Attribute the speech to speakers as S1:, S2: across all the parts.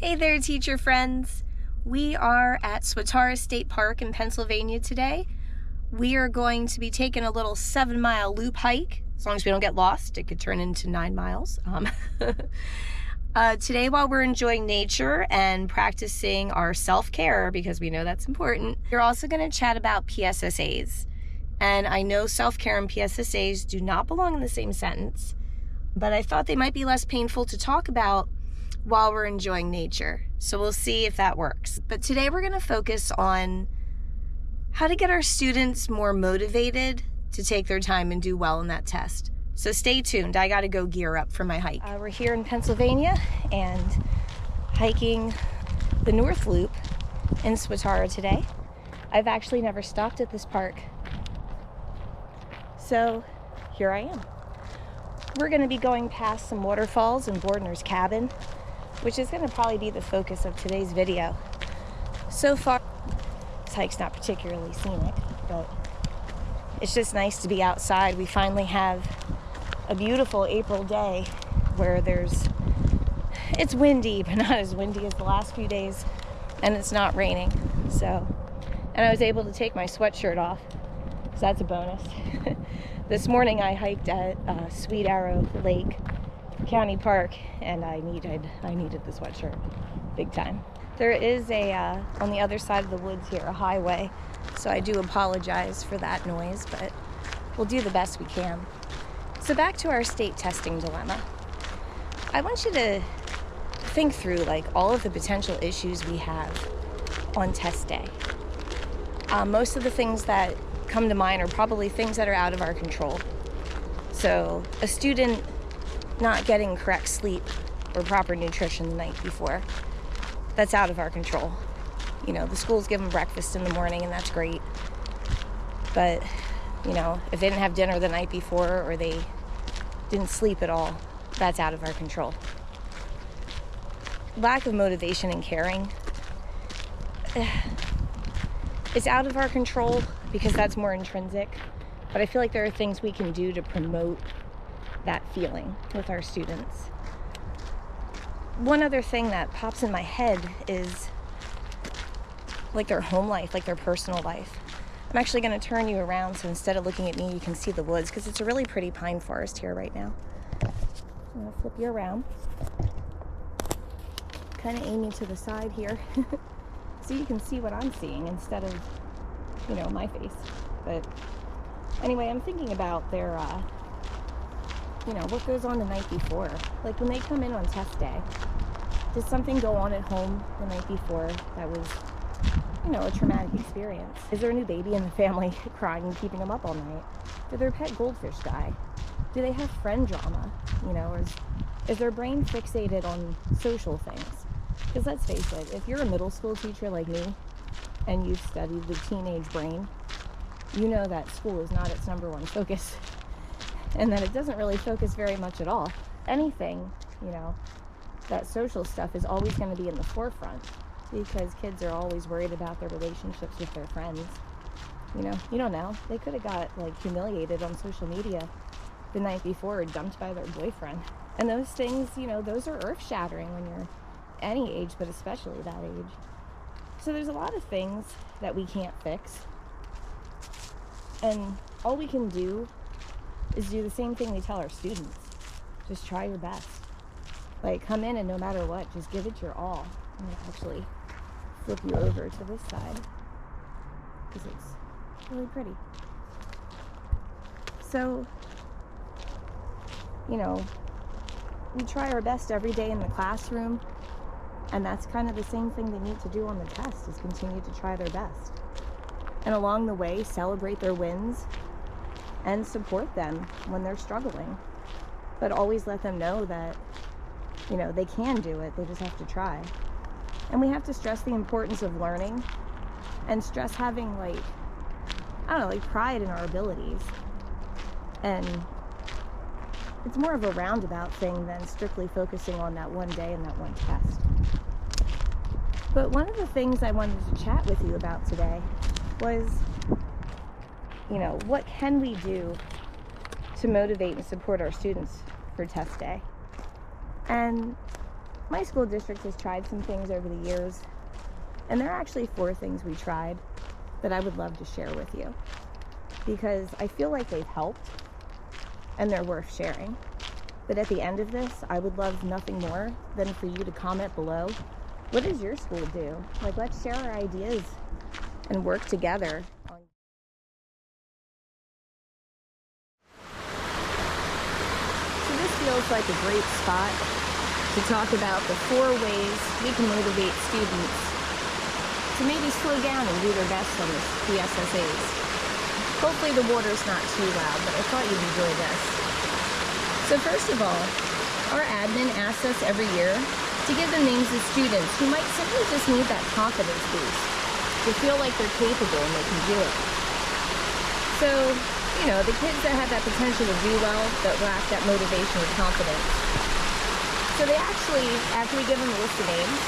S1: Hey there, teacher friends. We are at Swatara State Park in Pennsylvania today. We are going to be taking a little 7-mile loop hike. As long as we don't get lost, it could turn into 9 miles. Today, while we're enjoying nature and practicing our self-care, because we know that's important, we're also going to chat about PSSAs. And I know self-care and PSSAs do not belong in the same sentence, but I thought they might be less painful to talk about while we're enjoying nature. So we'll see if that works. But today we're going to focus on how to get our students more motivated to take their time and do well in that test. So stay tuned. I got to go gear up for my hike. We're here in Pennsylvania and hiking the North Loop in Swatara today. I've actually never stopped at this park. So here I am. We're going to be going past some waterfalls and Bordner's Cabin, which is going to probably be the focus of today's video. So far, this hike's not particularly scenic, but it's just nice to be outside. We finally have a beautiful April day where it's windy, but not as windy as the last few days, and it's not raining. And I was able to take my sweatshirt off, so that's a bonus. This morning I hiked at Sweet Arrow Lake County Park, and I needed the sweatshirt big time. There is on the other side of the woods here, a highway, so I do apologize for that noise, but we'll do the best we can. So back to our state testing dilemma. I want you to think through all of the potential issues we have on test day. Most of the things that come to mind are probably things that are out of our control. So a student not getting correct sleep or proper nutrition the night before, that's out of our control. You know, the schools give them breakfast in the morning, and that's great. But, if they didn't have dinner the night before or they didn't sleep at all, that's out of our control. Lack of motivation and caring, it's out of our control because that's more intrinsic. But I feel like there are things we can do to promote that feeling with our students. One other thing that pops in my head is their home life, their personal life. I'm actually going to turn you around, so instead of looking at me, you can see the woods, because it's a really pretty pine forest here right now. I'm going to flip you around. Kind of aim you to the side here, so you can see what I'm seeing instead of, my face. But anyway, I'm thinking about their what goes on the night before. When they come in on test day, does something go on at home the night before that was, a traumatic experience? Is there a new baby in the family crying and keeping them up all night? Did their pet goldfish die? Do they have friend drama? Or is their brain fixated on social things? Because let's face it, if you're a middle school teacher like me, and you've studied the teenage brain, you know that school is not its #1 focus. And that it doesn't really focus very much at all. Anything, that social stuff is always going to be in the forefront because kids are always worried about their relationships with their friends. You don't know. They could have got humiliated on social media the night before or dumped by their boyfriend. And those things, those are earth-shattering when you're any age, but especially that age. So there's a lot of things that we can't fix. And all we can do is do the same thing we tell our students. Just try your best. Come in and no matter what, just give it your all. I'm going to actually flip you over to this side because it's really pretty. So, we try our best every day in the classroom, and that's kind of the same thing they need to do on the test, is continue to try their best. And along the way, celebrate their wins and support them when they're struggling. But always let them know that, they can do it. They just have to try. And we have to stress the importance of learning and stress having, pride in our abilities. And it's more of a roundabout thing than strictly focusing on that one day and that one test. But one of the things I wanted to chat with you about today was, what can we do to motivate and support our students for test day? And My school district has tried some things over the years, and there are actually 4 things we tried that I would love to share with you, because I feel like they've helped and they're worth sharing. But at the end of this, I would love nothing more than for you to comment below. What does your school do? Like, let's share our ideas and work together. So this feels like a great spot to talk about the 4 ways we can motivate students to maybe slow down and do their best on the SSAs. Hopefully the water's not too loud, but I thought you'd enjoy this. So first of all, our admin asks us every year to give them names of students who might simply just need that confidence boost, to feel like they're capable and they can do it. So, you know, the kids that have that potential to do well, but lack that motivation or confidence. So they actually, after we give them a list of names,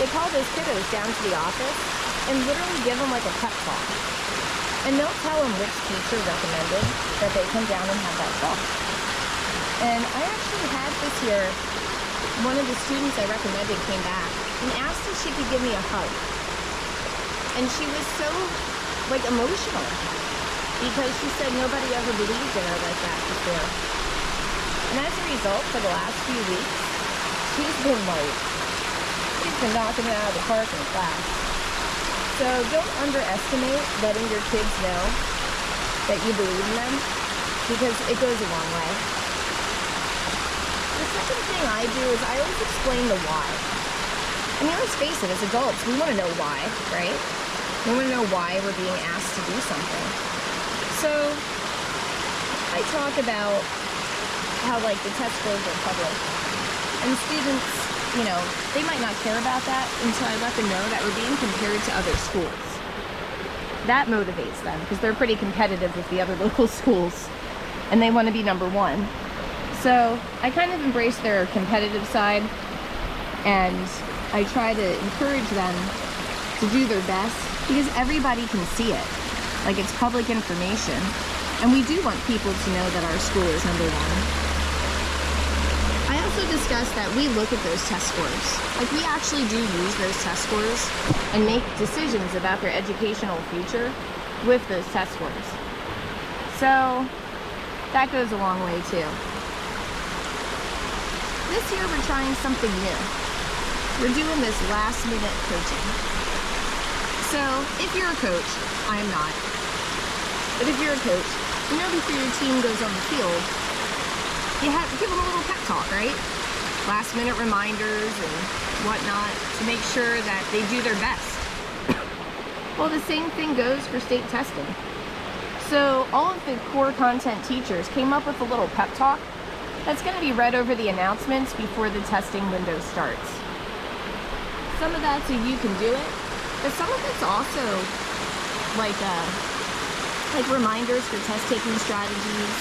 S1: they call those kiddos down to the office and literally give them like a pep talk. And they'll tell them which teacher recommended that they come down and have that talk. And I actually had this year, one of the students I recommended came back and asked if she could give me a hug. And she was so, like, emotional because she said nobody ever believed in her like that before. And as a result, for the last few weeks, she's been knocking it out of the park in class. So don't underestimate letting your kids know that you believe in them, because it goes a long way. The second thing I do is I always explain the why. I mean, let's face it, as adults, we want to know why, right? We want to know why we're being asked to do something. So I talk about how, like, the test scores are public, and students, you know, they might not care about that until I let them know that we're being compared to other schools. That motivates them because they're pretty competitive with the other local schools and they want to be number 1. So I kind of embrace their competitive side, and I try to encourage them to do their best because everybody can see it. Like, it's public information, and we do want people to know that our school is number 1. I also discussed that we look at those test scores. Like, we actually do use those test scores and make decisions about their educational future with those test scores. So that goes a long way too. This year we're trying something new. We're doing this last minute coaching. So if you're a coach, I am not, but if you're a coach, you know, before your team goes on the field, you have to give them a little pep talk, right? Last minute reminders and whatnot to make sure that they do their best. Well, the same thing goes for state testing. So all of the core content teachers came up with a little pep talk that's going to be read over the announcements before the testing window starts. Some of that's so you can do it, but some of it's also like reminders for test taking strategies,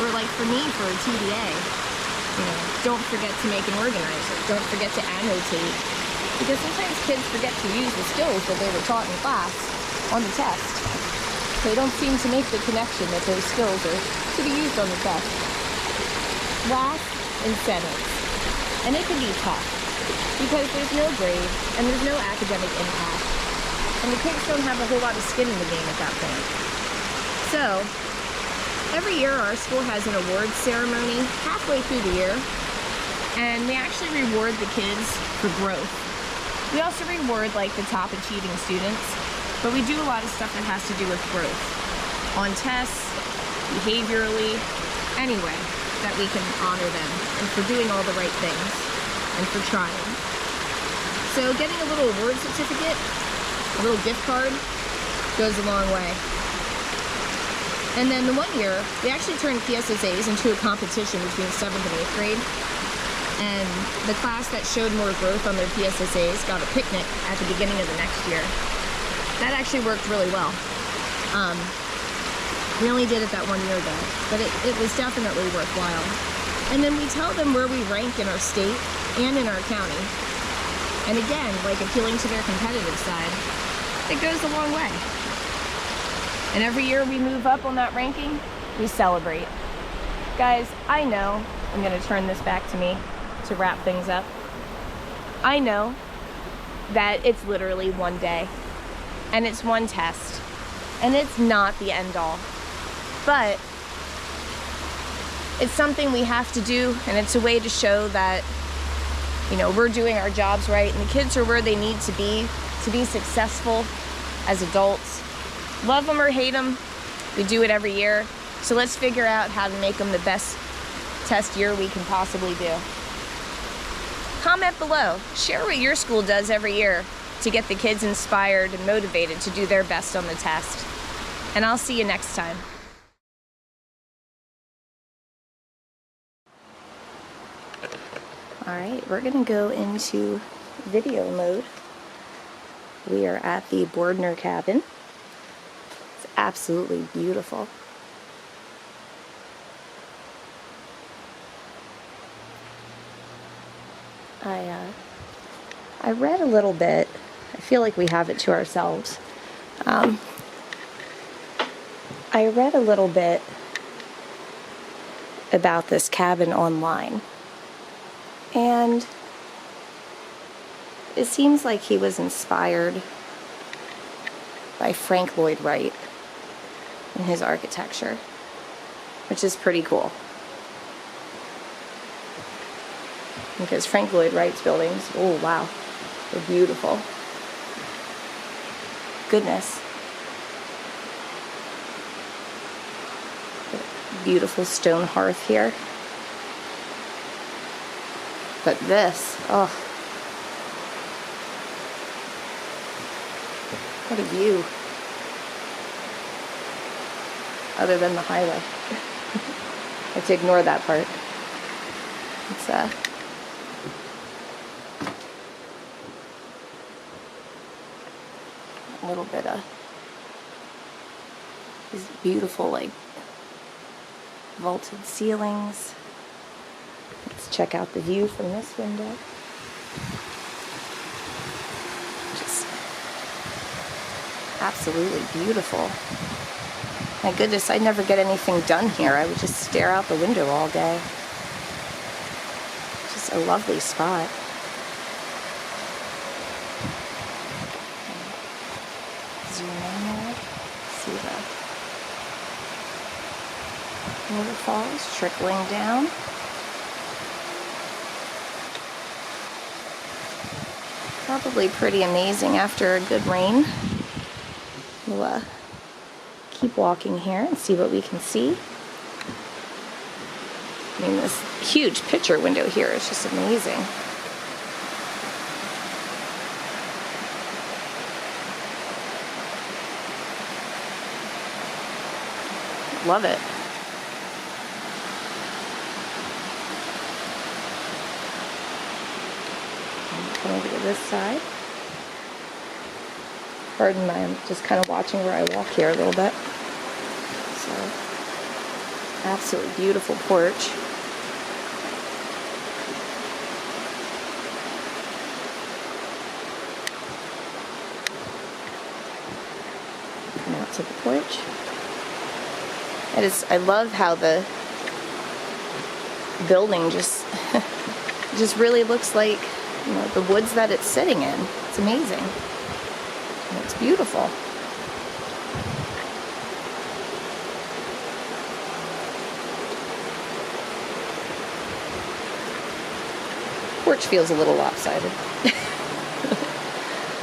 S1: or like for me for TDA, you know, don't forget to make an organizer, don't forget to annotate, because sometimes kids forget to use the skills that they were taught in class on the test. They don't seem to make the connection that those skills are to be used on the test. Last, incentives. And it can be tough because there's no grade and there's no academic impact, and the kids don't have a whole lot of skin in the game at that point. So every year our school has an awards ceremony halfway through the year, and we actually reward the kids for growth. We also reward like the top achieving students, but we do a lot of stuff that has to do with growth on tests, behaviorally, any way that we can honor them, and for doing all the right things and for trying. So getting a little award certificate, a little gift card, goes a long way. And then the one year, we actually turned PSSAs into a competition between 7th and 8th grade. And the class that showed more growth on their PSSAs got a picnic at the beginning of the next year. That actually worked really well. We only did it that one year though, but it was definitely worthwhile. And then we tell them where we rank in our state and in our county. And again, like appealing to their competitive side, it goes a long way. And every year we move up on that ranking, we celebrate. Guys, I know I'm gonna turn this back to me to wrap things up, I know that it's literally one day and it's one test and it's not the end all, but it's something we have to do, and it's a way to show that, you know, we're doing our jobs right and the kids are where they need to be successful as adults. Love them or hate them, we do it every year. So let's figure out how to make them the best test year we can possibly do. Comment below. Share what your school does every year to get the kids inspired and motivated to do their best on the test. And I'll see you next time. Alright, we're going to go into video mode. We are at the Bordner cabin. It's absolutely beautiful. I read a little bit. I feel like we have it to ourselves. I read a little bit about this cabin online. And it seems like he was inspired by Frank Lloyd Wright and his architecture, which is pretty cool. Because Frank Lloyd Wright's buildings, oh wow, they're beautiful. Goodness. Beautiful stone hearth here. But this, oh, what a view. Other than the highway. I have to ignore that part. It's a little bit of these beautiful, like, vaulted ceilings. Let's check out the view from this window. Just absolutely beautiful. My goodness, I'd never get anything done here. I would just stare out the window all day. Just a lovely spot. Zoom in there. See the waterfalls trickling down. Probably pretty amazing after a good rain. We'll keep walking here and see what we can see. I mean, this huge picture window here is just amazing. Love it. Come over to this side. Pardon my, I'm just kind of watching where I walk here a little bit. So, absolutely beautiful porch. Come out to the porch. I love how the building just really looks like, you know, the woods that it's sitting in. It's amazing. And it's beautiful. Porch feels a little lopsided.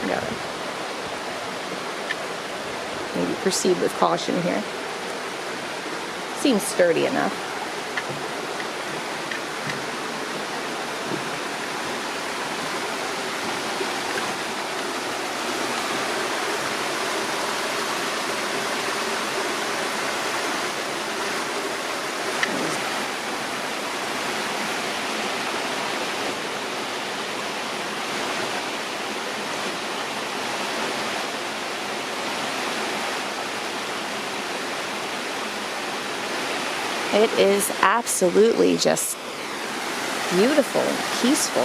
S1: Gotta maybe proceed with caution here. Seems sturdy enough. It is absolutely just beautiful and peaceful.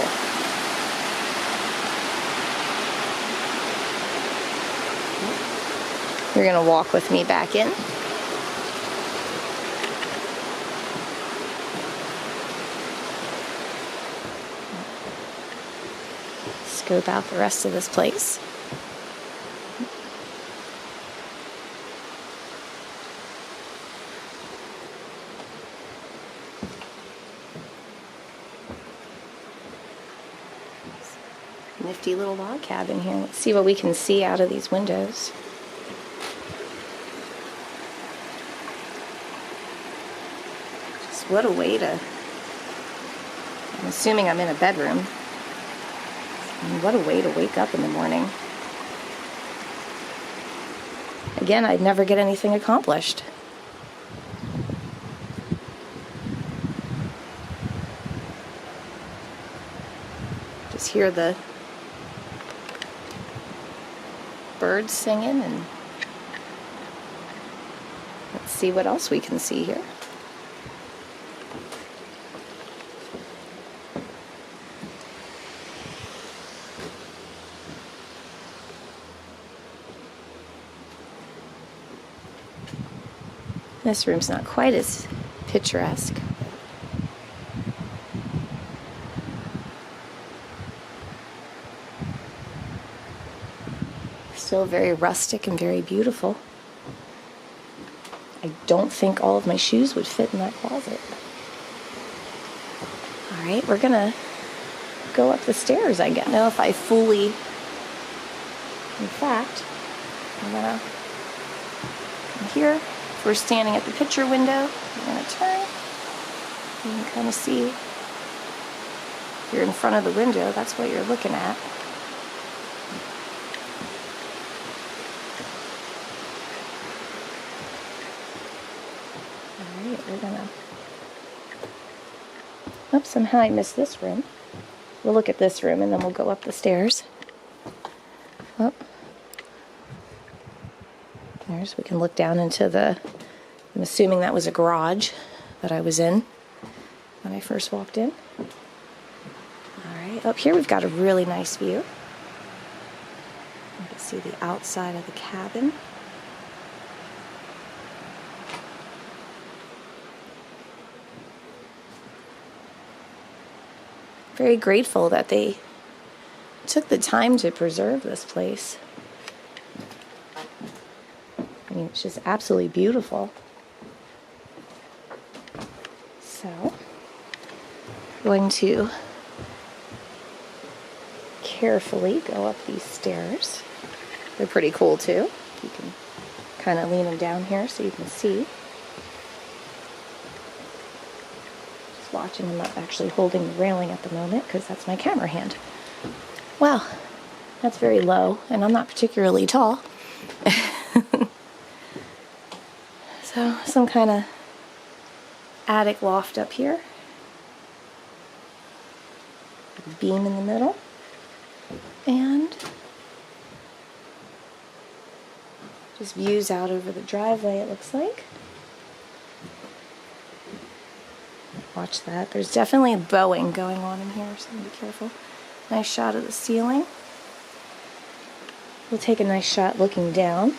S1: You're going to walk with me back in. scope out the rest of this place. Nifty little log cabin here. Let's see what we can see out of these windows. Just what a way to... I'm assuming I'm in a bedroom. And what a way to wake up in the morning. Again, I'd never get anything accomplished. Just hear the birds singing, and let's see what else we can see here. This room's not quite as picturesque. Still very rustic and very beautiful. I don't think all of my shoes would fit in that closet. Alright, we're gonna go up the stairs, I guess. I don't know if I fully... In fact, I'm gonna come here. If we're standing at the picture window, I'm gonna turn. You can kind of see, if you're in front of the window, that's what you're looking at. We're gonna... Oops, somehow I missed this room. We'll look at this room and then we'll go up the stairs. Oh. There's, we can look down into the... I'm assuming that was a garage that I was in when I first walked in. Alright, up here we've got a really nice view. You can see the outside of the cabin. Very grateful that they took the time to preserve this place. I mean, it's just absolutely beautiful. So, I'm going to carefully go up these stairs. They're pretty cool too. You can kind of lean them down here so you can see. Watching. I'm not actually holding the railing at the moment because that's my camera hand. Wow, that's very low, and I'm not particularly tall. So, some kind of attic loft up here. A beam in the middle. And just views out over the driveway, it looks like. Watch that. There's definitely a bowing going on in here, so be careful. Nice shot of the ceiling. We'll take a nice shot looking down.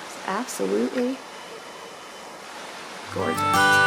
S1: It's absolutely gorgeous.